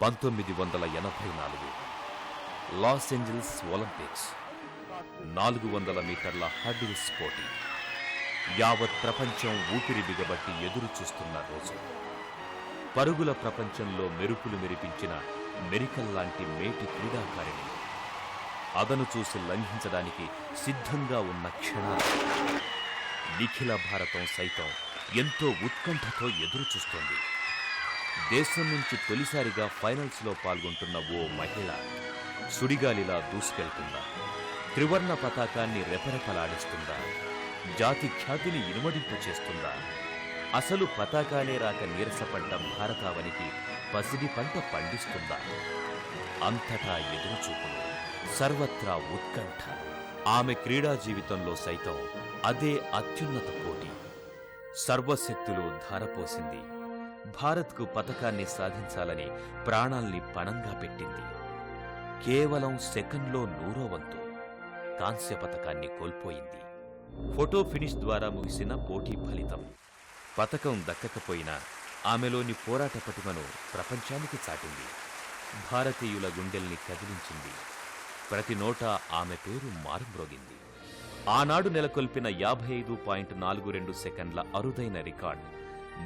1984 Los Angeles Olympics 400 మీటర్ల hurdles పోటీ. యావత్ ప్రపంచం ఊపిరి బిగబట్టి ఎదురు చూస్తున్న రోజు. పరుగుల ప్రపంచంలో మెరుపులు మెరిపించిన మెరికల్లాంటి మేటి క్రీడాకారిణి అదను చూసి లంఘించడానికి సిద్ధంగా ఉన్న క్షణాలు. నిఖిల భారతం సైతం ఎంతో ఉత్కంఠతో ఎదురుచూస్తోంది. దేశం నుంచి తొలిసారిగా ఫైనల్స్లో పాల్గొంటున్న ఓ మహిళ సుడిగాలిలా దూసుకెళ్తుందా? త్రివర్ణ పతాకాన్ని రెపరెపలాడిస్తుందా? జాతి ఖ్యాతిని ఇనుమడింపు చేస్తుందా? అసలు పతాకాలే రాక నీరసపడ్డ భారతావనికి పసిడి పంట పండిస్తుందా? అంతటా ఎదురుచూపులు, సర్వత్రా ఉత్కంఠ. ఆమె క్రీడా జీవితంలో సైతం అదే అత్యున్నత పోటీ. సర్వశక్తులు ధారపోసింది. భారత్కు పతకాన్ని సాధించాలని ప్రాణాల్ని పణంగా పెట్టింది. కేవలం సెకండ్లో 100వ వంతు కాంస్య పతకాన్ని కోల్పోయింది. ఫోటో ఫినిష్ ద్వారా ముగిసిన పోటీ ఫలితం. పతకం దక్కకపోయినా ఆమెలోని పోరాట పటిమను ప్రపంచానికి చాటింది. భారతీయుల గుండెల్ని కదిలించింది. ప్రతి నోటా ఆమె పేరు మారుమ్రోగింది. ఆనాడు నెలకొల్పిన 55.42 సెకండ్ల అరుదైన రికార్డు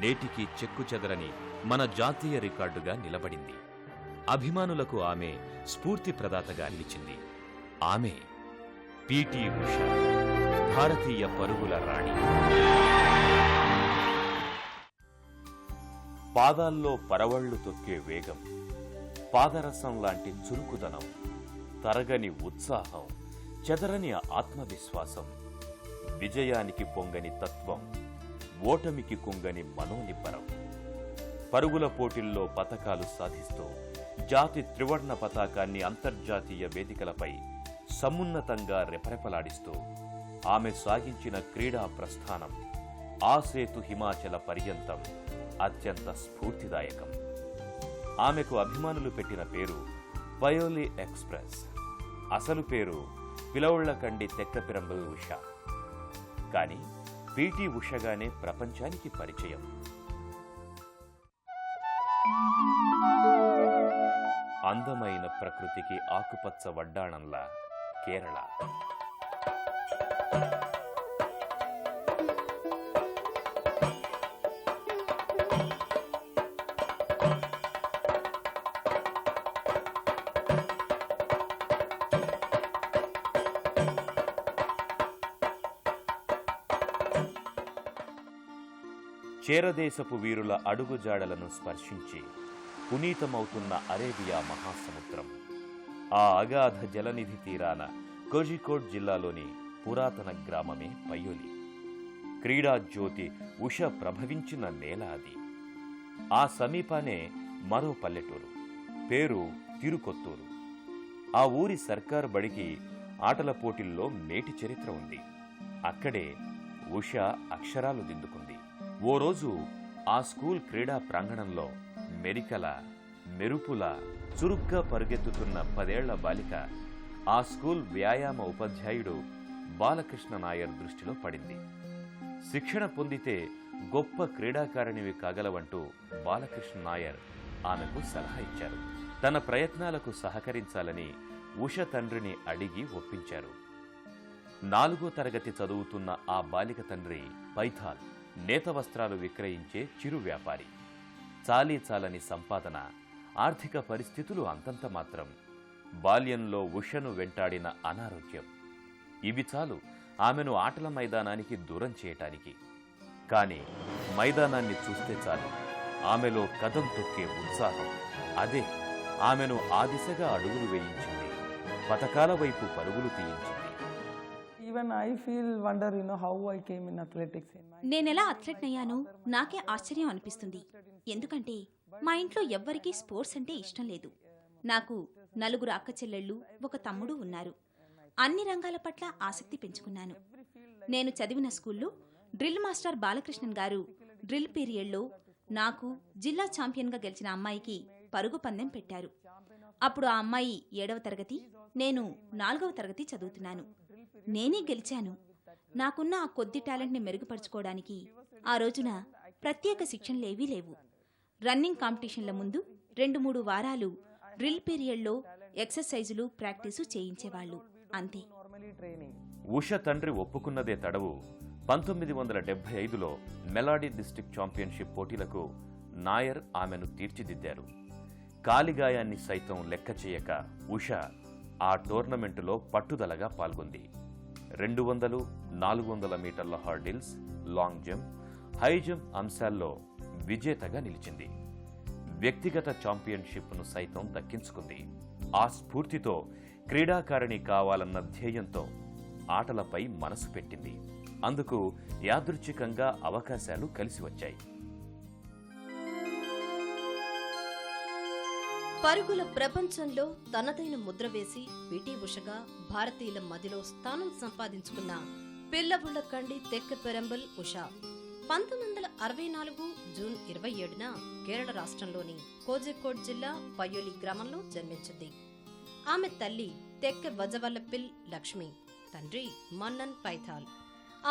నేటికి చెక్కుచెదరని మన జాతీయ రికార్డుగా నిలబడింది. అభిమానులకు ఆమె స్ఫూర్తి ప్రదాతగా నిలిచింది. ఆమె పీటీ ఉషా, భారతీయ పరుగుల రాణి. పాదాల్లో పరవళ్లు తొక్కే వేగం, పాదరసం లాంటి చురుకుదనం, తరగని ఉత్సాహం, చెదరని ఆత్మవిశ్వాసం, విజయానికి పొంగని తత్వం, ఓటమికి కుంగని మనోనిబ్బరం. పరుగుల పోటీల్లో పతకాలు సాధిస్తూ జాతి త్రివర్ణ పతాకాన్ని అంతర్జాతీయ వేదికలపై సమున్నతంగా రెపరెపలాడిస్తూ ఆమె సాగించిన క్రీడా ప్రస్థానం ఆసేతు హిమాచల పర్యంతం అత్యంత స్ఫూర్తిదాయకం. ఆమెకు అభిమానులు పెట్టిన పేరు పయోలి ఎక్స్ప్రెస్. అసలు పేరు పిలవుళ్లకండి తెక్కపిరంబల్ ఉష. కానీ పీటీ ఉషగానే ప్రపంచానికి పరిచయం. అందమైన ప్రకృతికి ఆకుపచ్చ వడ్డాణంలా కేరళ. చేరదేశపు వీరుల అడుగుజాడలను స్పర్శించి పునీతమవుతున్న అరేబియా మహాసముద్రం. ఆ అగాధ జలనిధి తీరాన కోజికోడ్ జిల్లాలోని పురాతన గ్రామమే పయోలి. క్రీడా జ్యోతి ఉష ప్రభవించిన నేల అది. ఆ సమీపానే మరో పల్లెటూరు, పేరు తిరుకొత్తూరు. ఆ ఊరి సర్కారు బడికి ఆటల పోటీల్లో మేటి చరిత్ర ఉంది. అక్కడే ఉష అక్షరాలు దిద్దుకుంది. ఓ రోజు ఆ స్కూల్ క్రీడా ప్రాంగణంలో మెరికల, మెరుపుల, చురుగ్గా పరుగెత్తుతున్న 10 ఏళ్ల బాలిక ఆ స్కూల్ వ్యాయామ ఉపాధ్యాయుడు బాలకృష్ణ నాయర్ దృష్టిలో పడింది. శిక్షణ పొందితే గొప్ప క్రీడాకారిణివి కాగలవంటూ బాలకృష్ణ నాయర్ ఆమెకు సలహా ఇచ్చారు. తన ప్రయత్నాలకు సహకరించాలని ఉష తండ్రిని అడిగి ఒప్పించారు. 4వ తరగతి చదువుతున్న ఆ బాలిక తండ్రి పైథాల్ నేత వస్త్రాలు విక్రయించే చిరు వ్యాపారి. చాలీ చాలని సంపాదన, ఆర్థిక పరిస్థితులు అంతంత మాత్రం. బాల్యంలో ఉషను వెంటాడిన అనారోగ్యం, ఇవి చాలు ఆమెను ఆటల మైదానానికి దూరం చేయటానికి. కాని మైదానాన్ని చూస్తే చాలు ఆమెలో కదం తొక్కే ఉత్సాహం. అదే ఆమెను ఆ దిశగా అడుగులు వేయించింది, పతకాల వైపు పరుగులు తీయించింది. నేనెలా అథ్లెట్ అయ్యానో నాకే ఆశ్చర్యం అనిపిస్తుంది. ఎందుకంటే మా ఇంట్లో ఎవ్వరికీ స్పోర్ట్స్ అంటే ఇష్టం లేదు. నాకు 4 అక్క చెల్లెళ్ళు, 1 తమ్ముడు ఉన్నారు. అన్ని రంగాల పట్ల ఆసక్తి పెంచుకున్నాను. నేను చదివిన స్కూల్లో డ్రిల్ మాస్టర్ బాలకృష్ణన్ గారు డ్రిల్ పీరియడ్లో నాకు జిల్లా ఛాంపియన్గా గెలిచిన అమ్మాయికి పరుగు పందెం పెట్టారు. అప్పుడు ఆ అమ్మాయి 7వ తరగతి, నేను 4వ తరగతి చదువుతున్నాను. నేనే గెలిచాను. నాకున్న ఆ కొద్ది టాలెంట్ని మెరుగుపరుచుకోవడానికి ఆ రోజున ప్రత్యేక శిక్షణలేవీ లేవు. రన్నింగ్ కాంపిటీషన్ల ముందు 2-3 వారాలు డ్రిల్ పీరియడ్లో ఎక్సర్సైజులు ప్రాక్టీసు చేయించేవాళ్లు, అంతే. ఉష తండ్రి ఒప్పుకున్నదే తడవు 1975లో మెలాడీ డిస్ట్రిక్ట్ ఛాంపియన్షిప్ పోటీలకు నాయర్ ఆమెను తీర్చిదిద్దారు. కాలిగాయాన్ని సైతం లెక్క చేయక ఉష ఆ టోర్నమెంటులో పట్టుదలగా పాల్గొంది. 200, 400 మీటర్ల hurdles, long jump, high jump అంశాల్లో విజేతగా నిలిచింది. వ్యక్తిగత ఛాంపియన్షిప్ను సైతం దక్కించుకుంది. ఆ స్ఫూర్తితో క్రీడాకారిణి కావాలన్న ధ్యేయంతో ఆటలపై మనసు పెట్టింది. అందుకు యాదృచ్ఛికంగా అవకాశాలు కలిసి వచ్చాయి. పరుగుల ప్రపంచంలో తనదైన ముద్ర వేసి పిటి ఉషగా భారతీయుల మదిలో స్థానం సంపాదించుకున్న పిల్లవుళ్ల కండి తెక్క పెరంబల్ ఉష 1964 జూన్ 27న కేరళ రాష్ట్రంలోని కోజికోడ్ జిల్లా పయ్యోలి గ్రామంలో జన్మించింది. ఆమె తల్లి తెక్క వజవల్లపిల్ లక్ష్మి, తండ్రి మన్నన్ పైథాల్.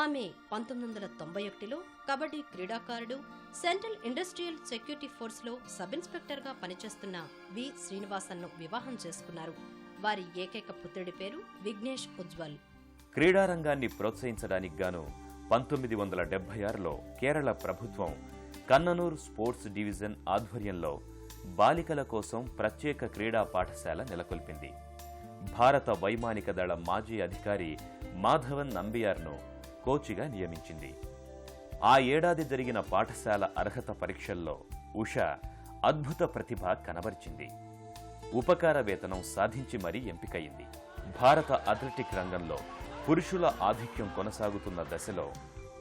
ఆమె 1991లో కబడ్డీ క్రీడాకారుడు, సెంట్రల్ ఇండస్ట్రియల్ సెక్యూరిటీ ఫోర్స్లో సబ్ ఇన్స్పెక్టర్గా పనిచేస్తున్న వి శ్రీనివాసన్ను వివాహం చేసుకున్నారు. వారి ఏకైక పుత్రుడి పేరు విఘ్నేష్ ఉజ్వల్. క్రీడారంగాన్ని ప్రోత్సహించడానికి గాను 1976లో కేరళ ప్రభుత్వం కన్ననూర్ స్పోర్ట్స్ డివిజన్ ఆధ్వర్యంలో బాలికల కోసం ప్రత్యేక క్రీడా పాఠశాల నెలకొల్పింది. భారత వైమానిక దళ మాజీ అధికారి మాధవన్ నంబియార్ను కోచిగా నియమించింది. ఆ ఏడాది జరిగిన పాఠశాల అర్హత పరీక్షల్లో ఉష అద్భుత ప్రతిభ కనబరిచింది. ఉపకార వేతనం సాధించి మరీ ఎంపికయింది. భారత అథ్లెటిక్ రంగంలో పురుషుల ఆధిక్యం కొనసాగుతున్న దశలో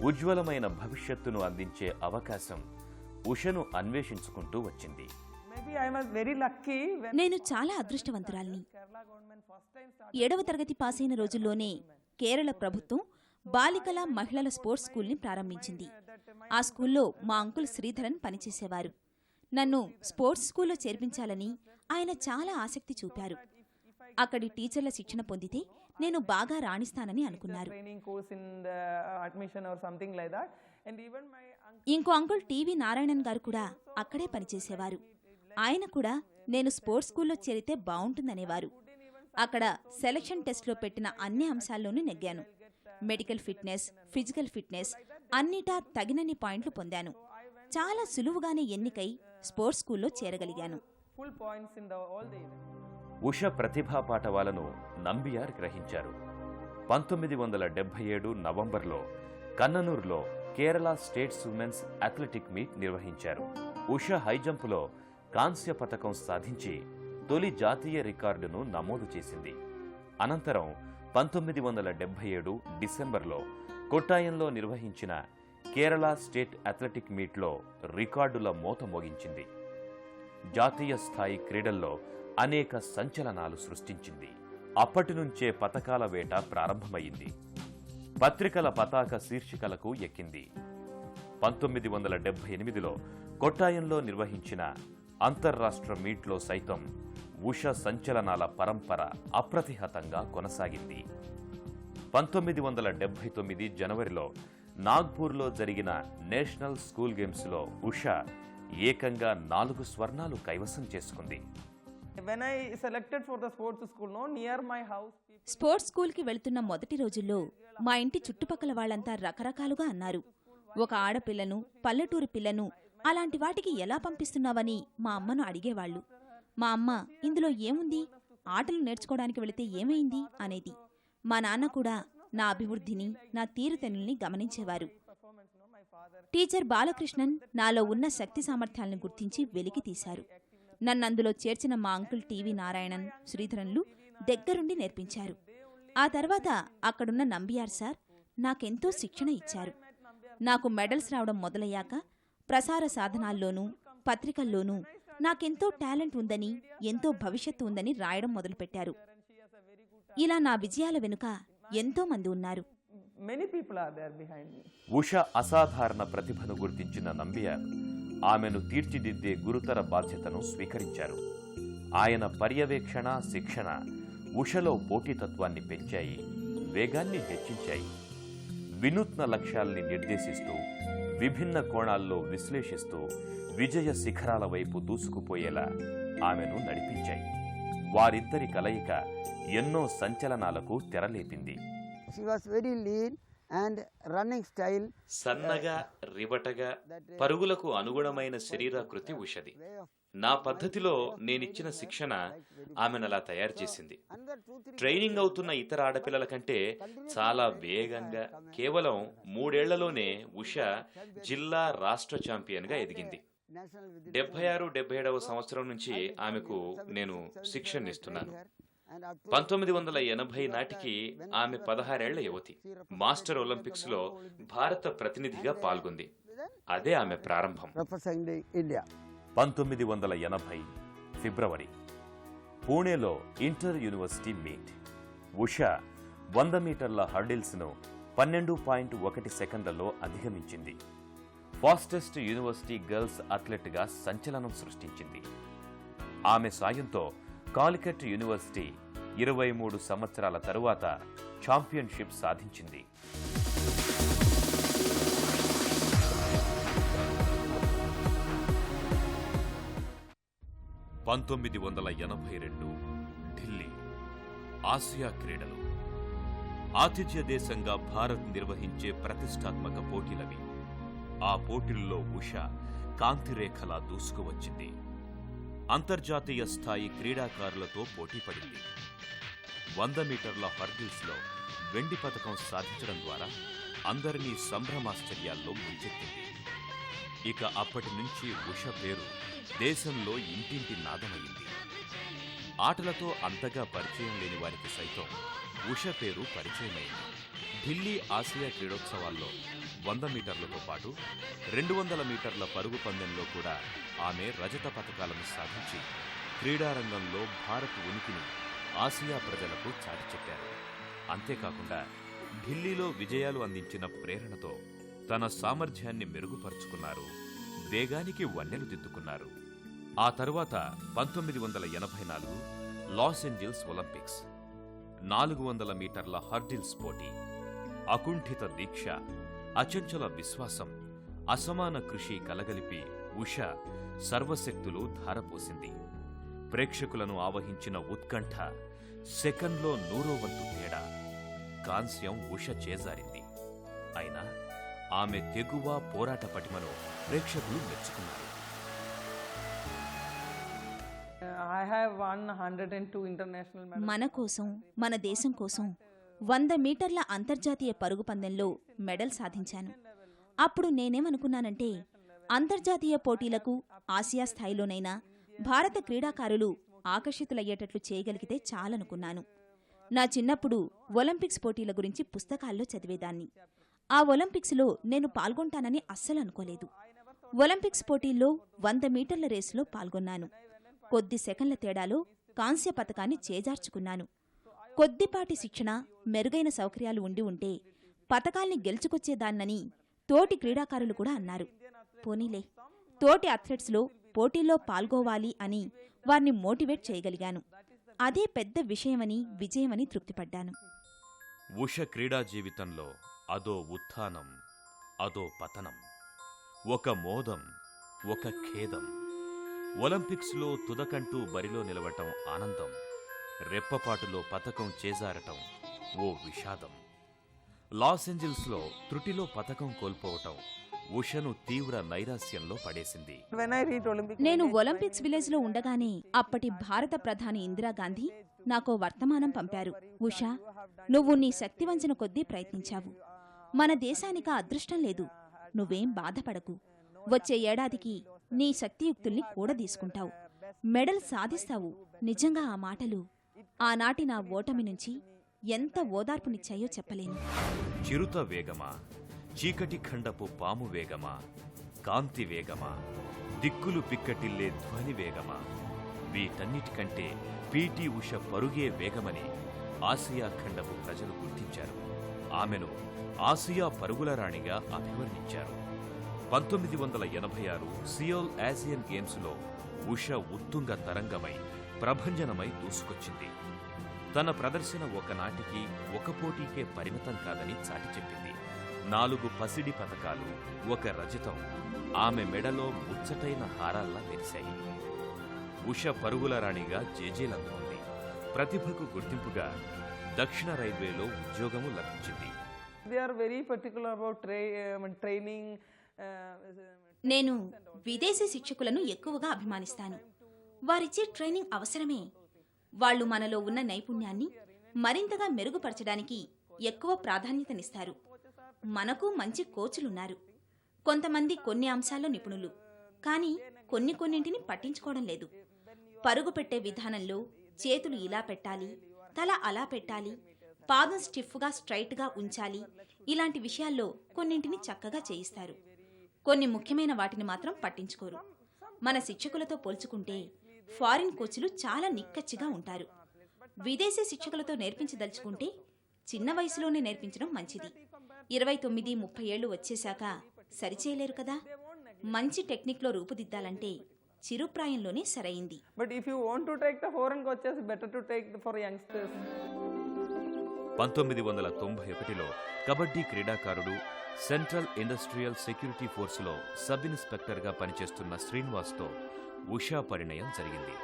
ఉజ్వలమైన భవిష్యత్తును అందించే అవకాశం ఉషను అన్వేషించుకుంటూ వచ్చింది. నేను చాలా అదృష్టవంతురాల్ని. 7వ తరగతి పాసైన రోజుల్లోనే కేరళ ప్రభుత్వం బాలికల మహిళల స్పోర్ట్స్ స్కూల్ని ప్రారంభించింది. ఆ స్కూల్లో మా అంకుల్ శ్రీధరన్ పనిచేసేవారు. నన్ను స్పోర్ట్స్ స్కూల్లో చేర్పించాలని ఆయన చాలా ఆసక్తి చూపారు. అక్కడి టీచర్ల శిక్షణ పొందితే నేను బాగా రాణిస్తానని అనుకున్నారు. ఇంకో అంకుల్ టీవీ నారాయణన్ గారు కూడా అక్కడే పనిచేసేవారు. ఆయన కూడా నేను స్పోర్ట్స్ స్కూల్లో చేరితే బావుంటుందనేవారు. అక్కడ సెలక్షన్ టెస్ట్లో పెట్టిన అన్ని అంశాల్లోనూ నెగ్గాను. మెడికల్ ఫిట్నెస్, ఫిజికల్ ఫిట్నెస్ అన్నిటా తగినన్ని పాయింట్లు పొందాను. చాలా సులువుగానే ఎన్నికై స్పోర్ట్స్ స్కూల్లో చేరగలిగాను. ఉష ప్రతిభా పాటవాలను నంబియార్ గ్రహించారు. 1977 నవంబర్లో కన్ననూర్లో Kerala states women's athletic meet నిర్వహించారు. ఉష హైజంపులో కాంస్య పతకం సాధించి తొలి జాతీయ రికార్డును నమోదు చేసింది. అనంతరం 1977 డిసెంబర్లో కొట్టాయంలో నిర్వహించిన కేరళ స్టేట్ అథ్లెటిక్ మీట్లో రికార్డుల మోత మోగించింది. జాతీయ స్థాయి క్రీడల్లో అనేక సంచలనాలు సృష్టించింది. అప్పటి నుంచే పతకాల వేట ప్రారంభమైంది. పత్రికల పతాక శీర్షికలకు ఎక్కింది. 1978లో కొట్టాయంలో నిర్వహించిన అంతర్రాష్ట్ర మీట్లో సైతం ఉష సంచలనాల పరంపర అప్రతిహతంగా కొనసాగింది. 1979 జనవరిలో నాగ్పూర్లో జరిగిన నేషనల్ స్కూల్ గేమ్స్లో ఉష ఏకంగా 4 స్వర్ణాలు కైవసం చేసుకుంది. స్పోర్ట్స్ స్కూల్కి వెళ్తున్న మొదటి రోజుల్లో మా ఇంటి చుట్టుపక్కల వాళ్లంతా రకరకాలుగా అన్నారు. ఒక ఆడపిల్లను, పల్లెటూరు పిల్లను అలాంటి వాటికి ఎలా పంపిస్తున్నావని మా అమ్మను అడిగేవాళ్లు. మా అమ్మ ఇందులో ఏముంది, ఆటలు నేర్చుకోవడానికి వెళితే ఏమైంది అనేది. మా నాన్న కూడా నా అభివృద్ధిని, నా తీరుతెన్నుల్ని గమనించేవారు. టీచర్ బాలకృష్ణన్ నాలో ఉన్న శక్తి సామర్థ్యాలను గుర్తించి వెలికి తీశారు. నన్నందులో చేర్చిన మా అంకుల్ టీవీ నారాయణన్, శ్రీధరన్లు దగ్గరుండి నేర్పించారు. ఆ తర్వాత అక్కడున్న నంబియార్ సార్ నాకెంతో శిక్షణ ఇచ్చారు. నాకు మెడల్స్ రావడం మొదలయ్యాక ప్రసార సాధనాల్లోనూ పత్రికల్లోనూ నాకెంతో టాలెంట్ ఉందని, ఎంతో భవిష్యత్తు ఉందని రాయడం మొదలుపెట్టారు. ఇలా నా విజయాల వెనుక ఎంతో మంది ఉన్నారు. ఉష అసాధారణ ప్రతిభను గుర్తించిన నంబియార్ ఆమెను తీర్చిదిద్దే గురుతర బాధ్యతను స్వీకరించారు. ఆయన పర్యవేక్షణ, శిక్షణ ఉషలో పోటీతత్వాన్ని పెంచాయి, వేగాన్ని హెచ్చించాయి. వినూత్న లక్ష్యాల్ని నిర్దేశిస్తూ, విభిన్న కోణాల్లో విశ్లేషిస్తూ విజయ శిఖరాల వైపు దూసుకుపోయేలా ఆమెను నడిపించాయి. వారిద్దరి కలయిక ఎన్నో సంచలనాలకు తెరలేపింది. She was very lean and running style. సన్నగా రివటగా పరుగులకు అనుగుణమైన శరీరాకృతి ఉషది. నా పద్ధతిలో నేనిచ్చిన శిక్షణ ఆమెనలా తయారు చేసింది. ట్రైనింగ్ అవుతున్న ఇతర ఆడపిల్లల కంటే చాలా వేగంగా కేవలం 3 ఏళ్లలోనే ఉష జిల్లా రాష్ట్ర ఛాంపియన్గా ఎదిగింది. 76-77వ సంవత్సరం నుంచి ఆమెకు నేను శిక్షణ ఇస్తున్నాను. 1980 నాటికి ఆమె 16 ఏళ్ల యువతి. మాస్టర్ ఒలింపిక్స్ లో భారత ప్రతినిధిగా పాల్గొంది. అదే ఆమె ప్రారంభం. 1980 ఫిబ్రవరి పూణేలో ఇంటర్ యూనివర్సిటీ మీట్. ఉష 100 మీటర్ల హర్డిల్స్ను 12.1 సెకండ్లలో అధిగమించింది. ఫాస్టెస్ట్ యూనివర్సిటీ గర్ల్స్ అథ్లెట్గా సంచలనం సృష్టించింది. ఆమె సాయంతో కాలికట్ యూనివర్సిటీ 23 సంవత్సరాల తరువాత ఛాంపియన్షిప్ సాధించింది. 1982 ఢిల్లీ ఆసియా క్రీడలు. ఆతిథ్య దేశంగా భారత్ నిర్వహించే ప్రతిష్టాత్మక పోటీలవి. ఆ పోటీల్లో ఉష కాంతిరేఖలా దూసుకువచ్చింది. అంతర్జాతీయ స్థాయి క్రీడాకారులతో పోటీపడింది. 100 మీటర్ల హర్డిల్స్లో వెండి పతకం సాధించడం ద్వారా అందరినీ సంభ్రమాశ్చర్యాల్లో ముంచెత్తింది. ఇక అప్పటి నుంచి ఉష పేరు దేశంలో ఇంటింటి నాదమైంది. ఆటలతో అంతగా పరిచయం లేని వారికి సైతం ఉష పేరు పరిచయమైంది. ఢిల్లీ ఆసియా క్రీడోత్సవాల్లో 100 మీటర్లతో పాటు 200 మీటర్ల పరుగు పందెంలో కూడా ఆమె రజత పతకాలను సాధించి క్రీడారంగంలో భారత్ ఉనికిని ఆసియా ప్రజలకు చాటి చెప్పారు. అంతేకాకుండా ఢిల్లీలో విజయాలు అందించిన ప్రేరణతో తన సామర్థ్యాన్ని మెరుగుపరుచుకున్నారు. వేగానికి వన్నెలు దిద్దుకున్నారు. ఆ తరువాత 1984 లాస్ ఏంజల్స్ ఒలింపిక్స్. 400 మీటర్ల హర్డిల్స్ పోటీ. అకుంఠిత దీక్ష, అచంచల విశ్వాసం, అసమాన కృషి కలగలిపి ఉష సర్వశక్తులు ధారపోసింది. ప్రేక్షకులను ఆవహించిన ఉత్కంఠ సెకండ్లో 100వ వంతు తేడా. కాంస్యం ఉష చేజారింది. అయినా ఆమె తెగువ పోరాట పటిమను ప్రేక్షకులు మెచ్చుకున్నారు. మన కోసం, మన దేశం కోసం 100 మీటర్ల అంతర్జాతీయ పరుగు పందెంలో మెడల్ సాధించాను. అప్పుడు నేనేమనుకున్నానంటే, అంతర్జాతీయ పోటీలకు ఆసియా స్థాయిలోనైనా భారత క్రీడాకారులు ఆకర్షితులయ్యేటట్లు చేయగలిగితే చాలనుకున్నాను. నా చిన్నప్పుడు ఒలింపిక్స్ పోటీల గురించి పుస్తకాల్లో చదివేదాన్ని. ఆ ఒలింపిక్స్లో నేను పాల్గొంటానని అస్సలు అనుకోలేదు. ఒలింపిక్స్ పోటీల్లో 100 మీటర్ల రేసులో పాల్గొన్నాను. కొద్ది సెకన్ల తేడాలో కాంస్య పతకాన్ని చేజార్చుకున్నాను. కొద్దిపాటి శిక్షణ, మెరుగైన సౌకర్యాలు ఉండి ఉంటే పతకాల్ని గెలుచుకొచ్చేదాన్నని తోటి క్రీడాకారులు కూడా అన్నారు. పోనీలే, తోటి అథ్లెట్స్లో పోటీల్లో పాల్గొవాలి అని వారిని మోటివేట్ చేయగలిగాను. అదే పెద్ద విషయమని, విజయమని తృప్తిపడ్డాను. ఉష క్రీడా జీవితంలో అదో ఉత్థానం, అదో పతనం. ఒక మోదం, ఒక ఖేదం. ఒలింపిక్స్లో తుదకంటూ బరిలో నిలవటం ఆనందం, రెప్పపాటులో పతకం చేజారటం ఓ విషాదం. లాస్ ఏంజల్స్లో త్రుటిలో పతకం కోల్పోవటం ఉషను తీవ్ర నైరాస్యంలో పడేసింది. నేను ఒలింపిక్స్ విలేజ్లో ఉండగానే అప్పటి భారత ప్రధాని ఇందిరాగాంధీ నాకో వర్తమానం పంపారు. ఉషా, నువ్వు నీ శక్తివంచన కొద్దీ ప్రయత్నించావు. మన దేశానికి అదృష్టం లేదు. నువ్వేం బాధపడకు. వచ్చే ఏడాదికి నీ శక్తియుక్తుల్ని కూడదీసుకుంటావు. మెడల్ సాధిస్తావు. నిజంగా ఆ మాటలు ఆనాటి నా ఓటమి నుంచి ఎంత ఓదార్పునిచ్చాయో చెప్పలేను. చిరుత వేగమా, చీకటి ఖండపు పాము వేగమా, కాంతి వేగమా, దిక్కులు పిక్కటిల్లే ధ్వని వేగమా, వీటన్నిటికంటే పీటీ ఉష పరుగే వేగమని ఆసియా ఖండపు ప్రజలు గుర్తించారు. ఆమెను ఆసియా పరుగుల రాణిగా అభివర్ణించారు. 1986 సియోల్ ఆసియన్ గేమ్స్లో ఉష ఉత్తుంగ తరంగమై ప్రభంజనమై దూసుకొచ్చింది. తన ప్రదర్శన ఒకనాటికి ఒక పోటీకే పరిమితం కాదని చాటి చెప్పింది. 4 పసిడి పతకాలు, 1 రజతం ఆమె మెడలో ముచ్చటైన హారాల్లా మెరిశాయి. ఉష పరుగుల రాణిగా జేజేలందుకుంది. ప్రతిభకు గుర్తింపుగా దక్షిణ రైల్వేలో ఉద్యోగము లభించింది. They are very particular about training. నేను విదేశీ శిక్షకులను ఎక్కువగా అభిమానిస్తాను. వారిచ్చే ట్రైనింగ్ అవసరమే. వాళ్ళు మనలో ఉన్న నైపుణ్యాన్ని మరింతగా మెరుగుపరచడానికి ఎక్కువ ప్రాధాన్యతనిస్తారు. మనకు మంచి కోచ్లున్నారు. కొంతమంది కొన్ని అంశాల్లో నిపుణులు, కానీ కొన్నింటిని పట్టించుకోవడం లేదు. పరుగు పెట్టే విధానంలో చేతులు ఇలా పెట్టాలి, తల అలా పెట్టాలి, పాదం స్టిఫ్గా స్ట్రైట్గా ఉంచాలి, ఇలాంటి విషయాల్లో కొన్నింటిని చక్కగా చేయిస్తారు. కొన్ని ముఖ్యమైన వాటిని మాత్రం పట్టించుకోరు. మన శిక్షకులతో పోల్చుకుంటే ఫారిన్ కోచ్లు చాలా నిక్కచ్చిగా ఉంటారు. విదేశీ శిక్షకులతో నేర్పించదలుచుకుంటే చిన్న వయసులోనే నేర్పించడం మంచిది. 29-30 ఏళ్లు వచ్చేశాక సరిచేయలేరు కదా. మంచి టెక్నిక్లో రూపుదిద్దాలంటే చిరుప్రాయంలోనే సరైంది. But if you want to take the foreign coaches, better to take for youngsters. 1991లో kabaddi క్రీడాకారుడు, సెంట్రల్ ఇండస్ట్రియల్ సెక్యూరిటీ ఫోర్సులో సబ్ ఇన్స్పెక్టర్గా పనిచేస్తున్న శ్రీనివాస్తో ఉషా పరిణయం జరిగింది.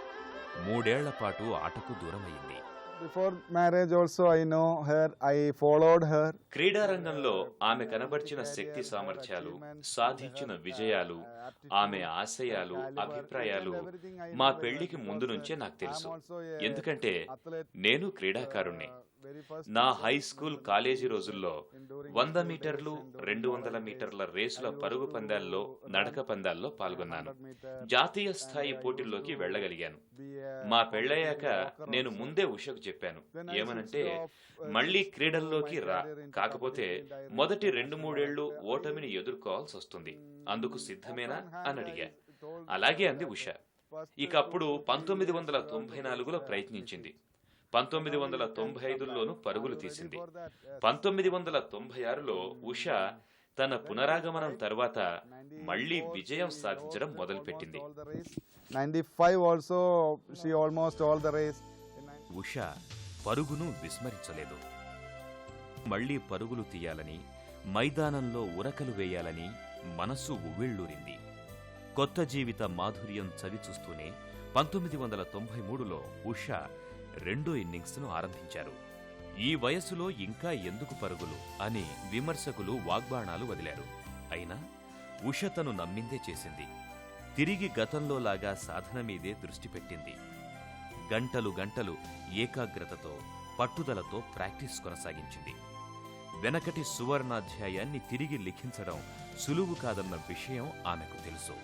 3 ఏళ్ల పాటు ఆటకు దూరమయ్యింది. Before marriage also I know her, I followed her. క్రీడారంగంలో ఆమె కనబర్చిన శక్తి సామర్థ్యాలు, సాధించిన విజయాలు, ఆమె ఆశయాలు, అభిప్రాయాలు మా పెళ్లికి ముందు నుంచే నాకు తెలుసు. ఎందుకంటే నేను క్రీడాకారుణ్ణి. నా హై స్కూల్, కాలేజీ రోజుల్లో 100 మీటర్లు, 200 మీటర్ల రేసుల పరుగు పందాల్లో, నడక పందాల్లో పాల్గొన్నాను. జాతీయ స్థాయి పోటీల్లోకి వెళ్లగలిగాను. మా పెళ్లయ్యాక నేను ముందే ఉషకు చెప్పాను, ఏమనంటే మళ్లీ క్రీడల్లోకి రా, కాకపోతే మొదటి 2-3 ఏళ్లు ఓటమిని ఎదుర్కోవాల్సి వస్తుంది, అందుకు సిద్ధమేనా అని అడిగా. అలాగే అంది ఉష. ఇక అప్పుడు 1994లో ప్రయత్నించింది. 1995లోనూ పరుగులు తీసింది. 1996లో ఉష తన పునరాగమనం తర్వాత మళ్లీ విజయం సాధించడం మొదలుపెట్టింది. 95 also she almost all the race. Usha పరుగును విస్మరించలేదు. మళ్లీ పరుగులు తీయాలని, మైదానంలో ఉరకలు వేయాలని మనస్సు ఉవ్విళ్ళూరింది. కొత్త జీవిత మాధుర్యం చవిచూస్తూనే 1993లో ఉష 2వ ఇన్నింగ్స్ను ఆరంభించారు. ఈ వయసులో ఇంకా ఎందుకు పరుగులు అని విమర్శకులు వాగ్బాణాలు వదిలారు. అయినా ఉష తను నమ్మిందే చేసింది. తిరిగి గతంలోలాగా సాధన మీదే దృష్టి పెట్టింది. గంటలు ఏకాగ్రతతో, పట్టుదలతో ప్రాక్టీస్ కొనసాగించింది. వెనకటి సువర్ణాధ్యాయాన్ని తిరిగి లిఖించడం సులువు కాదన్న విషయం ఆమెకు తెలుసు.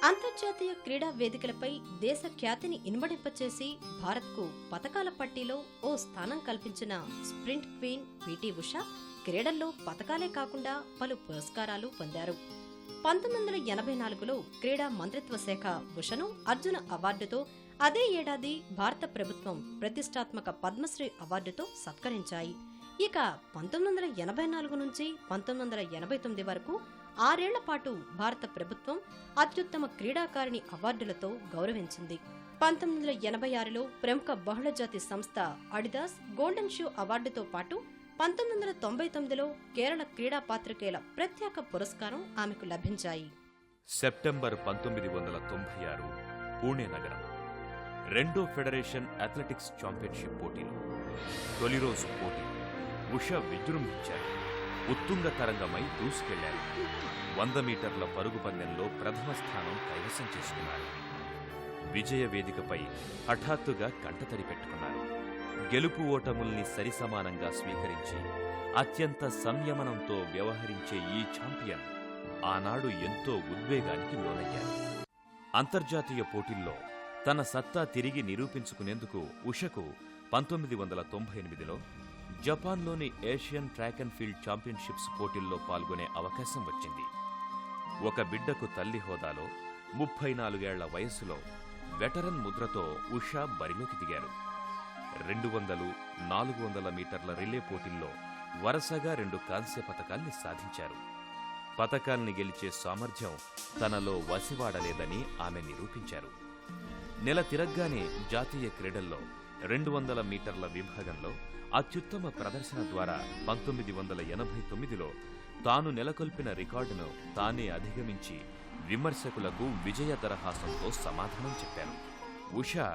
అంతర్జాతీయ క్రీడా వేదికలపై దేశ ఖ్యాతిని ఇనుమడింపచేసి భారత్కు పతకాల పట్టీలో ఓ స్థానం కల్పించిన స్ప్రింట్ క్వీన్ పీటీ ఉష క్రీడల్లో పతకాలే కాకుండా పలు పురస్కారాలు పొందారు. 1984లో క్రీడా మంత్రిత్వ శాఖ ఉషను అర్జున అవార్డుతో, అదే ఏడాది భారత ప్రభుత్వం ప్రతిష్టాత్మక పద్మశ్రీ అవార్డుతో సత్కరించాయి. ఇక 1984 నుంచి 1989 వరకు 6 ఏళ్ల పాటు భారత ప్రభుత్వం అత్యుత్తమ క్రీడాకారిణి అవార్డులతో గౌరవించింది. 1986లో ప్రముఖ బహుళజాతి సంస్థ అడిదాస్ గోల్డెన్ షూ అవార్డుతో పాటు 1999లో కేరళ క్రీడా పాత్రికేయుల ప్రత్యేక పురస్కారం ఆమెకు లభించాయి. సెప్టెంబర్ 1996 పూణే నగరం. 2వ ఫెడరేషన్ అథ్లెటిక్స్ ఛాంపియన్షిప్ పోటీలు. తొలి రోజు పోటీ. ఉష విజృంభించారు. ఉత్తుంగ తరంగమై దూసుకెళ్లారు. 100 మీటర్ల పరుగు పందెంలో ప్రథమ స్థానం కైవసం చేసుకున్నారు. విజయ వేదికపై హఠాత్తుగా కంటతడి పెట్టుకున్నారు. గెలుపు ఓటముల్ని సరిసమానంగా స్వీకరించి అత్యంత సంయమనంతో వ్యవహరించే ఈ ఛాంపియన్ ఆనాడు ఎంతో ఉద్వేగానికి లోనయ్యారు. అంతర్జాతీయ పోటీల్లో తన సత్తా తిరిగి నిరూపించుకునేందుకు ఉషకు 1998లో జపాన్లోని Asian track and field championships పోటీల్లో పాల్గొనే అవకాశం వచ్చింది. ఒక బిడ్డకు తల్లి హోదాలో 34 ఏళ్ల వయస్సులో వెటరన్ ముద్రతో ఉషా బరిలోకి దిగారు. 200, 400 మీటర్ల రిలే పోటీల్లో వరుసగా 2 కాంస్య పతకాల్ని సాధించారు. పతకాల్ని గెలిచే సామర్థ్యం తనలో వసివాడలేదని ఆమె నిరూపించారు. నెల తిరగ్గానే జాతీయ క్రీడల్లో 200 మీటర్ల విభాగంలో అత్యుత్తమ ప్రదర్శన ద్వారా 1989లో తాను నెలకొల్పిన రికార్డును తానే అధిగమించి విమర్శకులకు విజయ దరహాసంతో సమాధానం చెప్పారు. ఉషా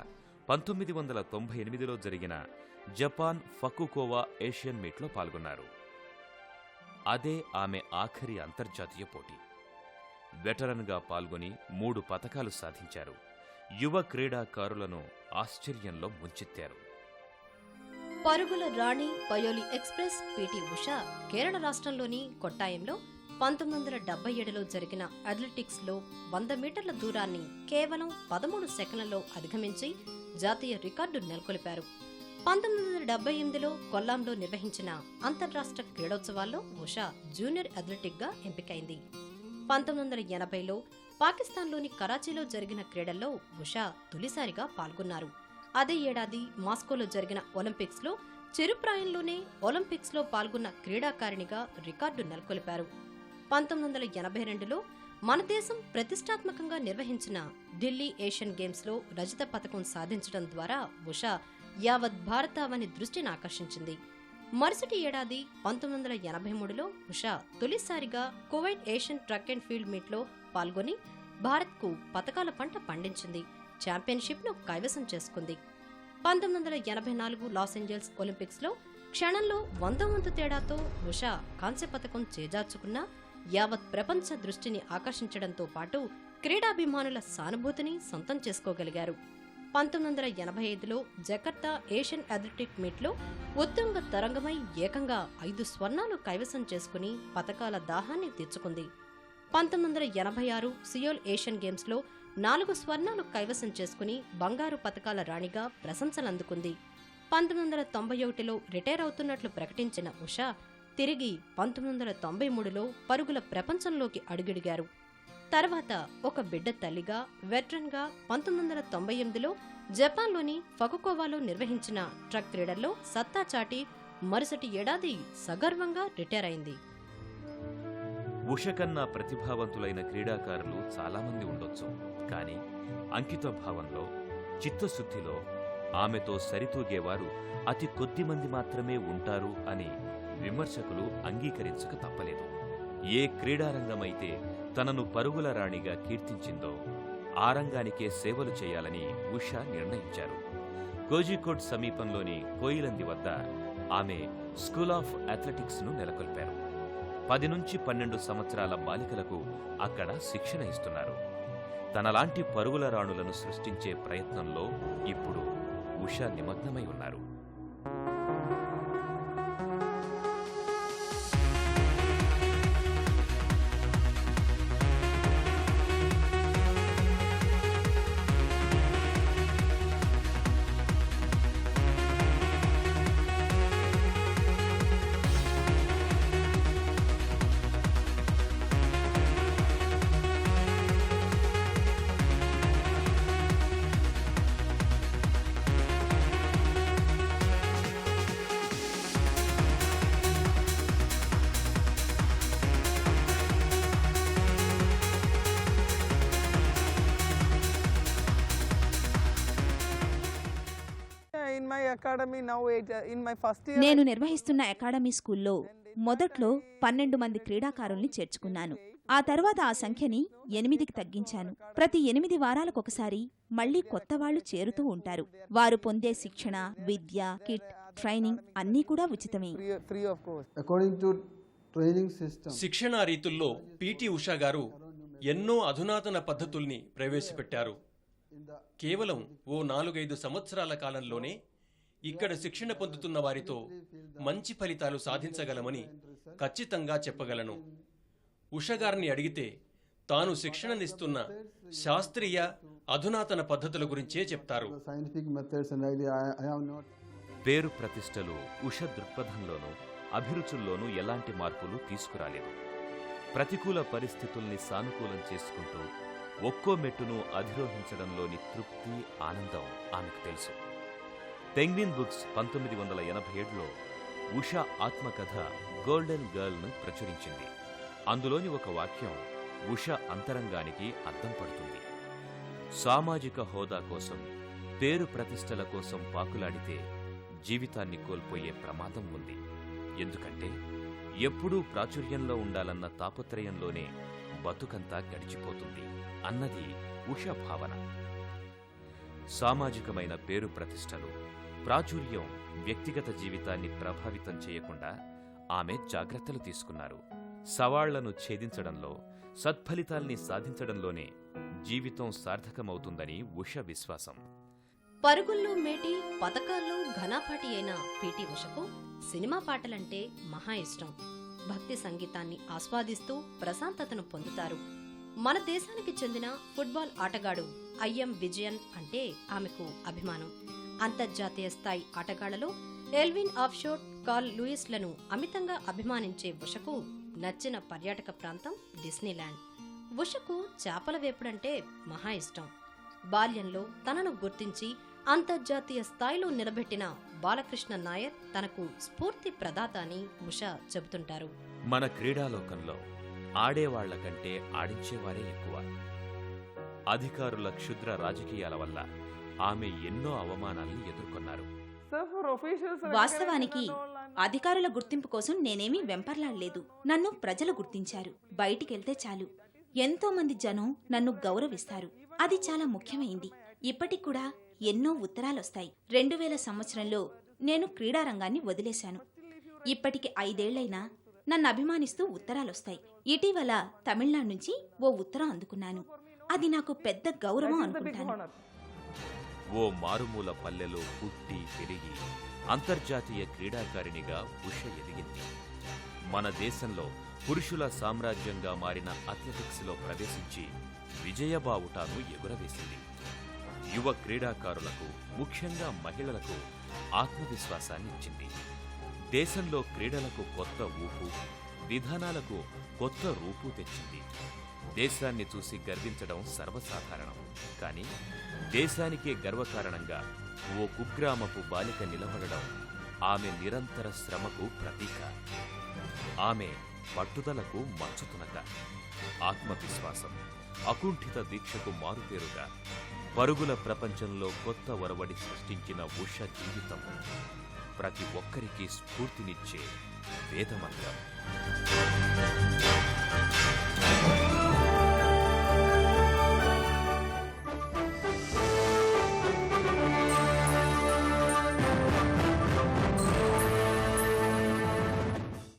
1998లో జరిగిన జపాన్ ఫకుకోవా ఏషియన్ మీట్లో పాల్గొన్నారు. అదే ఆమె ఆఖరి అంతర్జాతీయ పోటీ. వెటరన్గా పాల్గొని 3 పతకాలు సాధించారు. యువ క్రీడాకారులను ఆశ్చర్యంలో ముంచెత్తారు. పరుగుల రాణి పయోలి ఎక్స్ప్రెస్ పిటి ఉష కేరళ రాష్ట్రంలోని కొట్టాయంలో 1977లో జరిగిన అథ్లెటిక్స్లో 100 మీటర్ల దూరాన్ని కేవలం 13 సెకన్లలో అధిగమించి జాతీయ రికార్డు నెలకొల్పారు. 1978లో కొల్లాంలో నిర్వహించిన అంతర్రాష్ట్ర క్రీడోత్సవాల్లో ఉష జూనియర్ అథ్లెటిక్గా ఎంపికైంది. 1980లో పాకిస్తాన్లోని కరాచీలో జరిగిన క్రీడల్లో ఉష తొలిసారిగా పాల్గొన్నారు. అదే ఏడాది మాస్కోలో జరిగిన ఒలింపిక్స్లో చిరుప్రాయంలోనే ఒలింపిక్స్లో పాల్గొన్న క్రీడాకారిణిగా రికార్డు నెలకొల్పారు. 1982లో మన దేశం ప్రతిష్టాత్మకంగా నిర్వహించిన ఢిల్లీ ఏషియన్ గేమ్స్లో రజత పతకం సాధించడం ద్వారా ఉష యావత్ భారతావని దృష్టిని ఆకర్షించింది. మరుసటి ఏడాది 1983లో ఉష తొలిసారిగా Kuwait Asian track and field మీట్లో పాల్గొని భారత్కు పతకాల పంట పండించింది. ఛాంపియన్షిప్ను కైవసం చేసుకుంది. 1984 లాస్ ఏంజల్స్ ఒలింపిక్స్లో క్షణంలో 100 వంతు తేడాతో ఉష కాంస్య పతకం చేజార్చుకున్న యావత్ ప్రపంచ దృష్టిని ఆకర్షించడంతో పాటు క్రీడాభిమానుల సానుభూతిని సొంతం చేసుకోగలిగారు. 1985లో జకర్తా ఏషియన్ అథ్లెటిక్ మీట్లో ఉత్తుంగ తరంగమై ఏకంగా 5 స్వర్ణాలు కైవసం చేసుకుని పతకాల దాహాన్ని తీర్చుకుంది. 1986 సియోల్ ఏషియన్ గేమ్స్లో 4 స్వర్ణాలు కైవసం చేసుకుని బంగారు పతకాల రాణిగా ప్రశంసలందుకుంది. 1991లో రిటైర్ అవుతున్నట్లు ప్రకటించిన ఉష తిరిగి 1993లో పరుగుల ప్రపంచంలోకి అడుగిడిగారు. తర్వాత ఒక బిడ్డ తల్లిగా, వెటరన్గా 1998లో జపాన్లోని ఫకుకోవాలో నిర్వహించిన ట్రక్ క్రీడల్లో సత్తా చాటి మరుసటి ఏడాది సగర్వంగా రిటైర్ అయింది. ఉష కన్నా ప్రతిభావంతులైన క్రీడాకారులు చాలామంది ఉండొచ్చు. కానీ అంకిత భావంలో, చిత్తశుద్ధిలో ఆమెతో సరితూగేవారు అతి కొద్ది మంది మాత్రమే ఉంటారు అని విమర్శకులు అంగీకరించక తప్పలేదు. ఏ క్రీడారంగమైతే తనను పరుగుల రాణిగా కీర్తించిందో ఆ రంగానికే సేవలు చేయాలని ఉష నిర్ణయించారు. కోజికోడ్ సమీపంలోని కోయిలంది వద్ద ఆమె స్కూల్ ఆఫ్ అథ్లెటిక్స్ను నెలకొల్పారు. 10 నుంచి 12 సంవత్సరాల బాలికలకు అక్కడ శిక్షణ ఇస్తున్నారు. తనలాంటి పరుగుల రాణులను సృష్టించే ప్రయత్నంలో ఇప్పుడు ఉష నిమగ్నమై ఉన్నారు. నేను నిర్వహిస్తున్న అకాడమీ స్కూల్లో మొదట్లో 12 మంది క్రీడాకారుల్ని చేర్చుకున్నాను. ఆ తర్వాత ఆ సంఖ్యని 8కి తగ్గించాను. ప్రతి 8 వారాలకొకసారి మళ్లీ కొత్త వాళ్లు చేరుతూ ఉంటారు. వారు పొందే శిక్షణ, విద్య, కిట్, ట్రైనింగ్ అన్నీ కూడా ఉచితమే. శిక్షణా రీతుల్లో పిటి ఉషా గారు ఎన్నో అధునాతన పద్ధతుల్ని ప్రవేశపెట్టారు. కేవలం ఓ 4-5 సంవత్సరాల కాలంలోనే ఇక్కడ శిక్షణ పొందుతున్న వారితో మంచి ఫలితాలు సాధించగలమని ఖచ్చితంగా చెప్పగలను. ఉష గారిని అడిగితే తాను శిక్షణనిస్తున్న శాస్త్రీయ అధునాతన పద్ధతుల గురించే చెప్తారు. పేరు ప్రతిష్టలు ఉష దృక్పథంలోనూ అభిరుచుల్లోనూ ఎలాంటి మార్పులు తీసుకురాలేదు. ప్రతికూల పరిస్థితుల్ని సానుకూలం చేసుకుంటూ ఒక్కో మెట్టును అధిరోహించడంలోని తృప్తి, ఆనందం ఆమెకు తెలుసు. పెంగ్విన్ బుక్స్ 1987లో ఉషా ఆత్మకథ గోల్డెన్ గర్ల్ను ప్రచురించింది. అందులోని ఒక వాక్యం ఉష అంతరంగానికి అద్దం పడుతుంది. సామాజిక హోదా కోసం, పేరు ప్రతిష్టల కోసం పాకులాడితే జీవితాన్ని కోల్పోయే ప్రమాదం ఉంది. ఎందుకంటే ఎప్పుడూ ప్రాచుర్యంలో ఉండాలన్న తాపత్రయంలోనే బతుకంతా గడిచిపోతుంది అన్నది ఉష భావన. సామాజికమైన పేరు ప్రతిష్టలు, ప్రాచుర్యం వ్యక్తిగత జీవితాన్ని ప్రభావితం చేయకుండా ఆమె జాగ్రత్తలు తీసుకున్నారు. సవాళ్లను ఛేదించడంలో, సత్ఫలితాల్ని సాధించడంలోనే జీవితం సార్థకమవుతుందని ఉష విశ్వాసం. పరుగుల్లో మేటి, పతకాల్లో ఘనాపాటి అయిన పీటీ ఉషకు సినిమా పాటలంటే మహా ఇష్టం. భక్తి సంగీతాన్ని ఆస్వాదిస్తూ ప్రశాంతతను పొందుతారు. మన దేశానికి చెందిన ఫుట్బాల్ ఆటగాడు ఐఎం విజయన్ అంటే ఆమెకు అభిమానం. అంతర్జాతీయ స్థాయి ఆటగాళ్లలో ఎల్విన్ ఆఫ్షోట్, కార్ల్ లూయిస్లను అమితంగా అభిమానించే ఉషకు నచ్చిన పర్యాటక ప్రాంతం డిస్నీల్యాండ్. ఉషకు చేపల వేపుడంటే మహా ఇష్టం. బాల్యంలో తనను గుర్తించి అంతర్జాతీయ స్థాయిలో నిలబెట్టిన బాలకృష్ణ నాయర్ తనకు స్ఫూర్తి ప్రదాత అని ఉష చెబుతుంటారు. మన క్రీడాలోకంలో ఆడేవాళ్ల కంటే ఆడించేవారే ఎక్కువ. అధికారుల క్షుద్ర రాజకీయాల వల్ల ఆమె ఎన్నో అవమానాల్ని ఎదుర్కొన్నారు. వాస్తవానికి అధికారుల గుర్తింపు కోసం నేనేమీ వెంపర్లాడలేదు. నన్ను ప్రజలు గుర్తించారు. బయటికెళ్తే చాలు ఎంతో మంది జనం నన్ను గౌరవిస్తారు. అది చాలా ముఖ్యమైంది. ఇప్పటికి కూడా ఎన్నో ఉత్తరాలొస్తాయి. 2000 సంవత్సరంలో నేను క్రీడారంగాన్ని వదిలేశాను. ఇప్పటికి 5 ఏళ్లైనా నన్ను అభిమానిస్తూ ఉత్తరాలొస్తాయి. ఇటీవల తమిళనాడు నుంచి ఓ ఉత్తరం అందుకున్నాను. అది నాకు పెద్ద గౌరవం అనుకుంటాను. ఓ మారుమూల పల్లెలో పుట్టి పెరిగి అంతర్జాతీయ క్రీడాకారిణిగా ఉష ఎదిగింది. మన దేశంలో పురుషుల సామ్రాజ్యంగా మారిన అథ్లెటిక్స్లో ప్రవేశించి విజయబావుటాను ఎగురవేసింది. యువ క్రీడాకారులకు, ముఖ్యంగా మహిళలకు ఆత్మవిశ్వాసాన్ని ఇచ్చింది. దేశంలో క్రీడలకు కొత్త ఊపు, విధానాలకు కొత్త రూపు తెచ్చింది. దేశాన్ని చూసి గర్వించడం సర్వసాధారణం. కానీ దేశానికే గర్వకారణంగా ఓ కుగ్రామపు బాలిక నిలబడడం ఆమె నిరంతర శ్రమకు ప్రతీక. ఆమె పట్టుదలకు మచ్చుతునక, ఆత్మవిశ్వాసం, అకుంఠిత దీక్షకు మారుపేరుగా పరుగుల ప్రపంచంలో కొత్త ఒరవడి సృష్టించిన ఉష జీవితం ప్రతి ఒక్కరికి స్ఫూర్తినిచ్చే వేదమంత్రం.